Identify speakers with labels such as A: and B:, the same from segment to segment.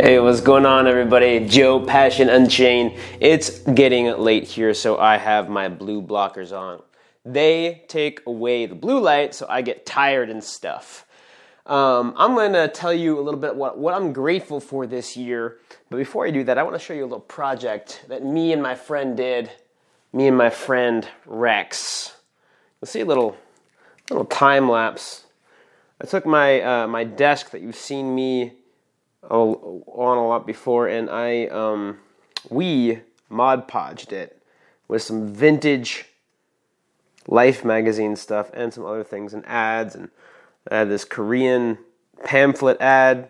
A: Hey, what's going on, everybody? Joe, Passion Unchained. It's getting late here, so I have my blue blockers on. They take away the blue light, so I get tired and stuff. I'm going to tell you a little bit what I'm grateful for this year. But before I do that, I want to show you a little project that me and my friend did. Me and my friend Rex. You'll see a little time lapse. I took my desk that you've seen me on a lot before, and we Mod Podged it with some vintage Life magazine stuff and some other things and ads, and I had this Korean pamphlet ad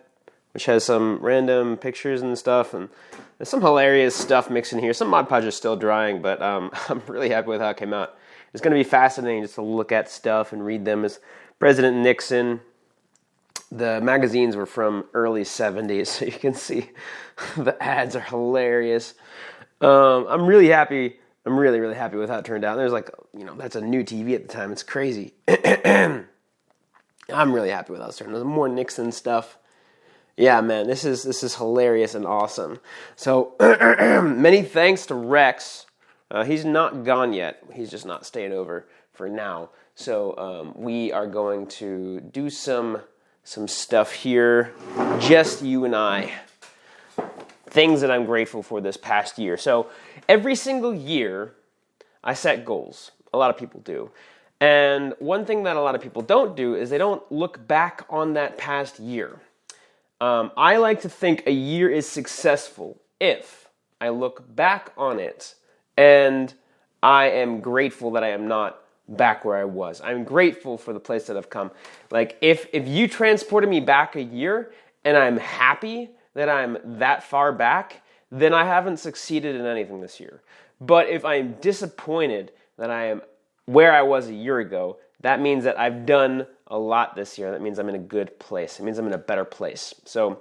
A: which has some random pictures and stuff, and there's some hilarious stuff mixed in here. Some Mod Podge is still drying, but I'm really happy with how it came out. It's going to be fascinating just to look at stuff and read them as President Nixon. The magazines were from early 70s, so you can see the ads are hilarious. I'm really happy. I'm really, really happy with how it turned out. There's that's a new TV at the time. It's crazy. I'm really happy with how it turned out. There's more Nixon stuff. Yeah, man, this is hilarious and awesome. So many thanks to Rex. He's not gone yet. He's just not staying over for now. So we are going to do some stuff here, just you and I. Things that I'm grateful for this past year. So every single year, I set goals. A lot of people do. And one thing that a lot of people don't do is they don't look back on that past year. I like to think a year is successful if I look back on it and I am grateful that I am not back where I was. I'm grateful for the place that I've come. Like, if you transported me back a year and I'm happy that I'm that far back, then I haven't succeeded in anything this year. But if I'm disappointed that I am where I was a year ago, that means that I've done a lot this year. That means I'm in a good place. It means I'm in a better place. So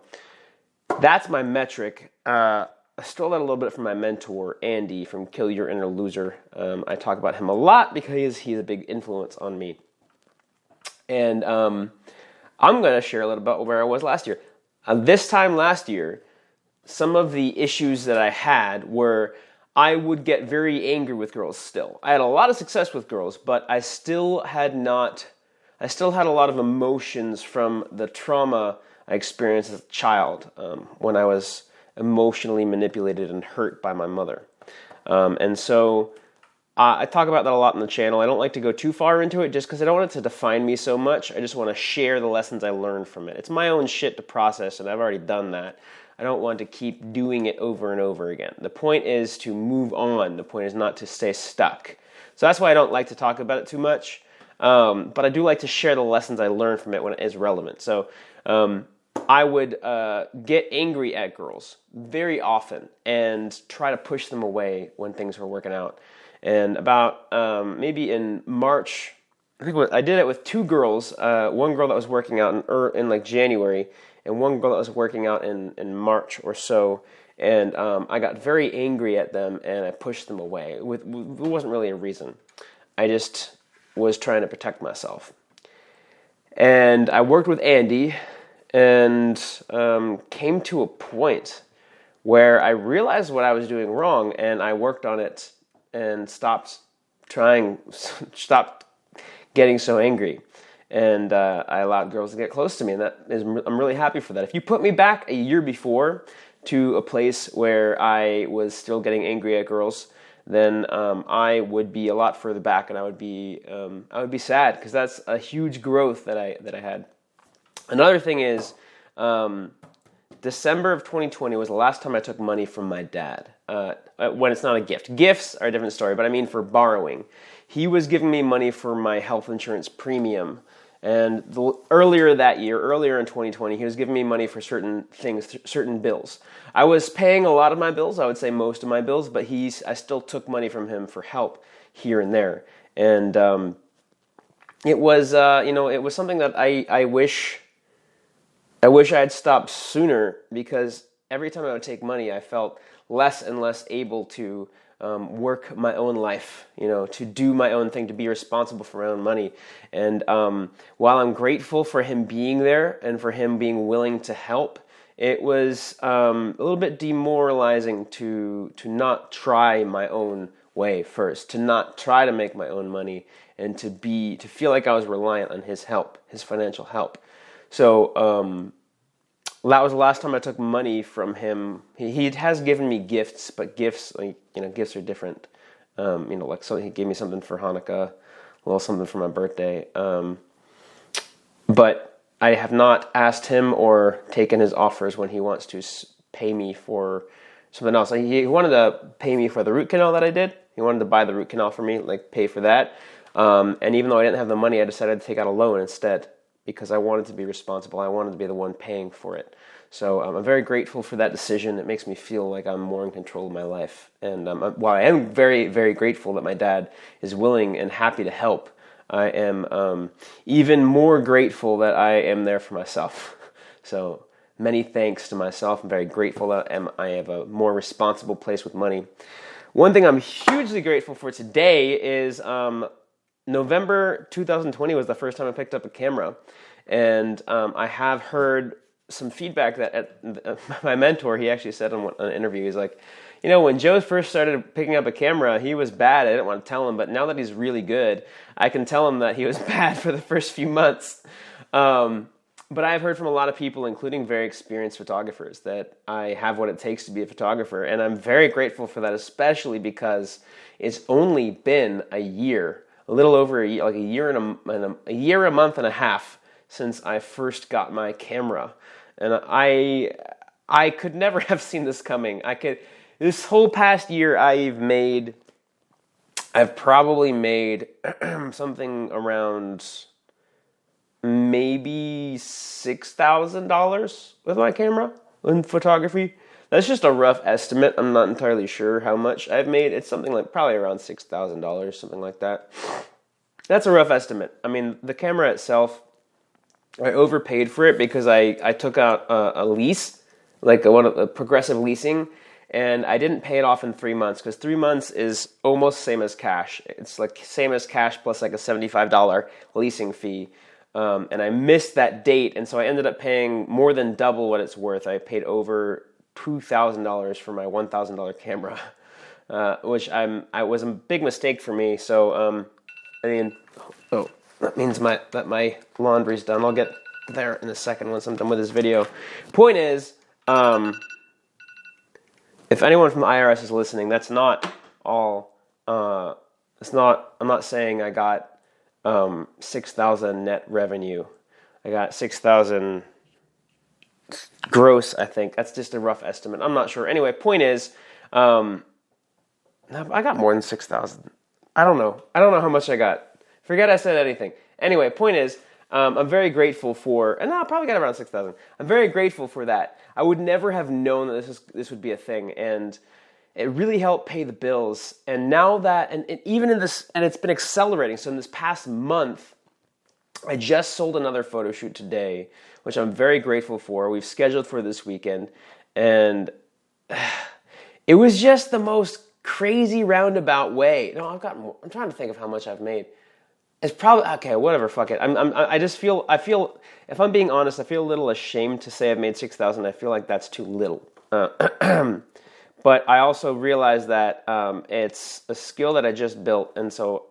A: that's my metric. I stole that a little bit from my mentor, Andy, from Kill Your Inner Loser. I talk about him a lot because he's a big influence on me. And I'm going to share a little about where I was last year. This time last year, some of the issues that I had were I would get very angry with girls still. I had a lot of success with girls, but I still had a lot of emotions from the trauma I experienced as a child when I was emotionally manipulated and hurt by my mother. And so I talk about that a lot on the channel. I don't like to go too far into it just because I don't want it to define me so much. I just want to share the lessons I learned from it. It's my own shit to process, and I've already done that. I don't want to keep doing it over and over again. The point is to move on. The point is not to stay stuck. So that's why I don't like to talk about it too much. But I do like to share the lessons I learned from it when it is relevant. So I would get angry at girls very often and try to push them away when things were working out. And about maybe in March, I did it with two girls. One girl that was working out in like January, and one girl that was working out in March or so. And I got very angry at them, and I pushed them away. It wasn't really a reason. I just was trying to protect myself. And I worked with Andy, and came to a point where I realized what I was doing wrong, and I worked on it and stopped getting so angry. And I allowed girls to get close to me, and I'm really happy for that. If you put me back a year before to a place where I was still getting angry at girls, then I would be a lot further back, and I would be sad, because that's a huge growth that I had. Another thing is, December of 2020 was the last time I took money from my dad, when it's not a gift. Gifts are a different story, but I mean for borrowing. He was giving me money for my health insurance premium, and earlier in 2020, he was giving me money for certain things, certain bills. I was paying a lot of my bills, I would say most of my bills, but I still took money from him for help here and there. And it was something that I wish I had stopped sooner, because every time I would take money, I felt less and less able to work my own life, to do my own thing, to be responsible for my own money. And while I'm grateful for him being there and for him being willing to help, it was a little bit demoralizing to not try my own way first, to not try to make my own money, and to feel like I was reliant on his help, his financial help. So that was the last time I took money from him. He has given me gifts, but gifts, gifts are different. Like, so he gave me something for Hanukkah, a little something for my birthday. But I have not asked him or taken his offers when he wants to pay me for something else. Like, he wanted to pay me for the root canal that I did. He wanted to buy the root canal for me, like pay for that. And even though I didn't have the money, I decided to take out a loan instead because I wanted to be responsible. I wanted to be the one paying for it. So I'm very grateful for that decision. It makes me feel like I'm more in control of my life. And while I am very, very grateful that my dad is willing and happy to help, I am even more grateful that I am there for myself. So many thanks to myself. I'm very grateful that I have a more responsible place with money. One thing I'm hugely grateful for today is November 2020 was the first time I picked up a camera. And I have heard some feedback that my mentor, he actually said on an interview, he's like, when Joe first started picking up a camera, he was bad. I didn't want to tell him, but now that he's really good, I can tell him that he was bad for the first few months. But I've heard from a lot of people, including very experienced photographers, that I have what it takes to be a photographer. And I'm very grateful for that, especially because it's only been a year, a little over a year, like a year a month and a half since I first got my camera. And I could never have seen this coming. This whole past year, I've probably made something around maybe $6,000 with my camera in photography. That's just a rough estimate. I'm not entirely sure how much I've made. It's something like probably around $6,000, something like that. That's a rough estimate. I mean, the camera itself, I overpaid for it because I took out a lease, like a progressive leasing, and I didn't pay it off in 3 months because 3 months is almost same as cash. It's like same as cash plus like a $75 leasing fee. And I missed that date, and so I ended up paying more than double what it's worth. I paid over $2,000 for my $1,000 camera, which was a big mistake for me. So, that means that my laundry's done. I'll get there in a second once I'm done with this video. Point is, if anyone from the IRS is listening, that's not all. I'm not saying I got 6,000 net revenue. I got 6,000 gross, I think. That's just a rough estimate. I'm not sure. Anyway, point is, I got more than 6,000. I don't know how much I got. Forget I said anything. Anyway, point is, I'm very grateful for, and I probably got around 6,000. I'm very grateful for that. I would never have known that this would be a thing, and it really helped pay the bills. And now that, and even in this, and it's been accelerating. So in this past month, I just sold another photo shoot today, which I'm very grateful for. We've scheduled for this weekend, and it was just the most crazy roundabout way. No, I'm trying to think of how much I've made. It's probably, okay, whatever, fuck it. I feel, if I'm being honest, I feel a little ashamed to say I've made 6,000. I feel like that's too little. But I also realize that it's a skill that I just built, and so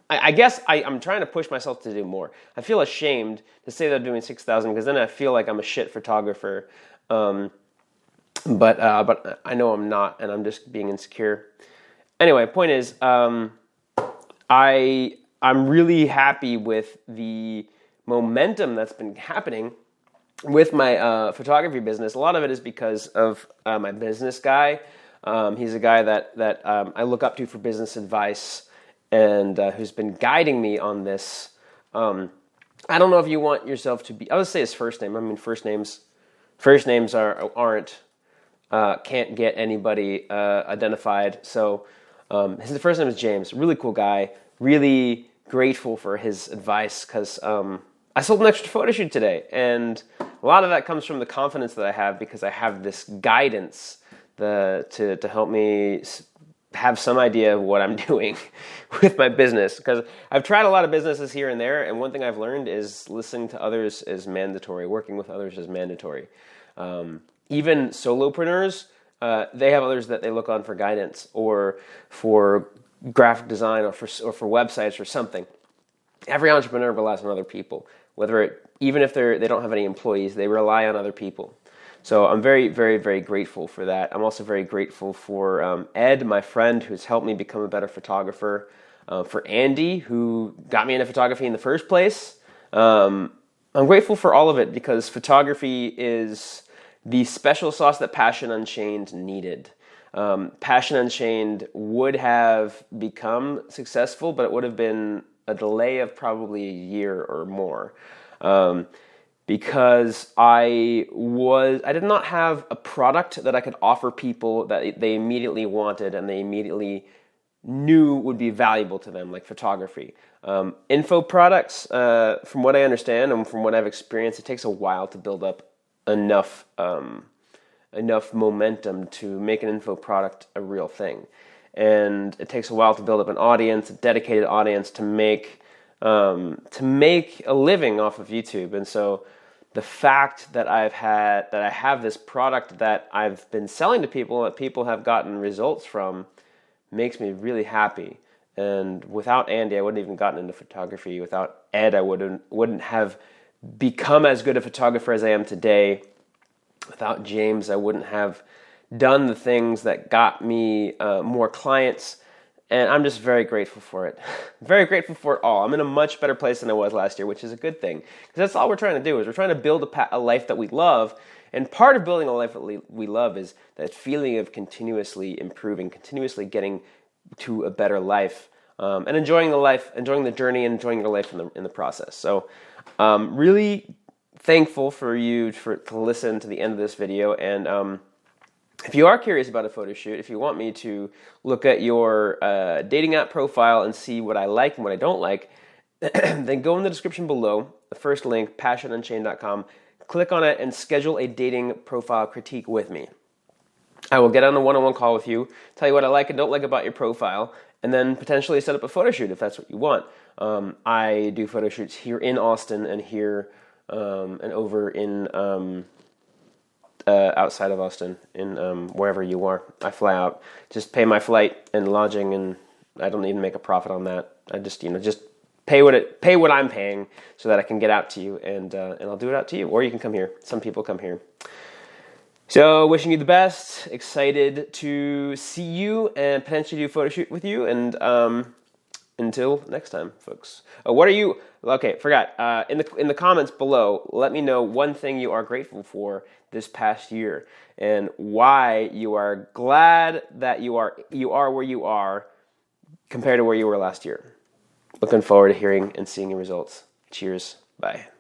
A: I guess I'm trying to push myself to do more. I feel ashamed to say that I'm doing 6,000 because then I feel like I'm a shit photographer. But I know I'm not, and I'm just being insecure. Anyway, point is, I'm really happy with the momentum that's been happening with my photography business. A lot of it is because of my business guy. He's a guy that I look up to for business advice and who's been guiding me on this. I don't know if you want yourself to be, I would say his first name. I mean, first names aren't, can't get anybody identified. So his first name is James. Really cool guy. Really grateful for his advice because I sold an extra photo shoot today, and a lot of that comes from the confidence that I have because I have this guidance to help me have some idea of what I'm doing with my business, because I've tried a lot of businesses here and there, and one thing I've learned is listening to others is mandatory. Working with others is mandatory. Even solopreneurs, they have others that they look on for guidance or for graphic design or for websites or something. Every entrepreneur relies on other people. Even if they don't have any employees, they rely on other people. So I'm very, very, very grateful for that. I'm also very grateful for Ed, my friend, who's helped me become a better photographer. For Andy, who got me into photography in the first place. I'm grateful for all of it, because photography is the special sauce that Passion Unchained needed. Passion Unchained would have become successful, but it would have been a delay of probably a year or more. Because I did not have a product that I could offer people that they immediately wanted and they immediately knew would be valuable to them, like photography. Info products, from what I understand and from what I've experienced, it takes a while to build up enough momentum to make an info product a real thing. And it takes a while to build up an audience, a dedicated audience, to make a living off of YouTube. And so the fact that I have this product that I've been selling to people, that people have gotten results from, makes me really happy. And without Andy, I wouldn't even gotten into photography. Without Ed, I wouldn't have become as good a photographer as I am today. Without James, I wouldn't have done the things that got me more clients. And I'm just very grateful for it. Very grateful for it all. I'm in a much better place than I was last year, which is a good thing. Because that's all we're trying to do, is we're trying to build a life that we love. And part of building a life that we love is that feeling of continuously improving, continuously getting to a better life, and enjoying the life, enjoying the journey, and enjoying your life in the process. So really thankful for you to listen to the end of this video. And if you are curious about a photo shoot, if you want me to look at your dating app profile and see what I like and what I don't like, then go in the description below, the first link, passionunchained.com, click on it and schedule a dating profile critique with me. I will get on a one-on-one call with you, tell you what I like and don't like about your profile, and then potentially set up a photo shoot if that's what you want. I do photo shoots here in Austin and here and over in outside of Austin, in wherever you are. I fly out, just pay my flight and lodging, and I don't even make a profit on that. I just pay what I'm paying so that I can get out to you, and I'll do it out to you, or you can come here. Some people come here. So wishing you the best, excited to see you and potentially do a photo shoot with you, and until next time, folks. Forgot. In the comments below, let me know one thing you are grateful for this past year, and why you are glad that you are where you are compared to where you were last year. Looking forward to hearing and seeing your results. Cheers. Bye.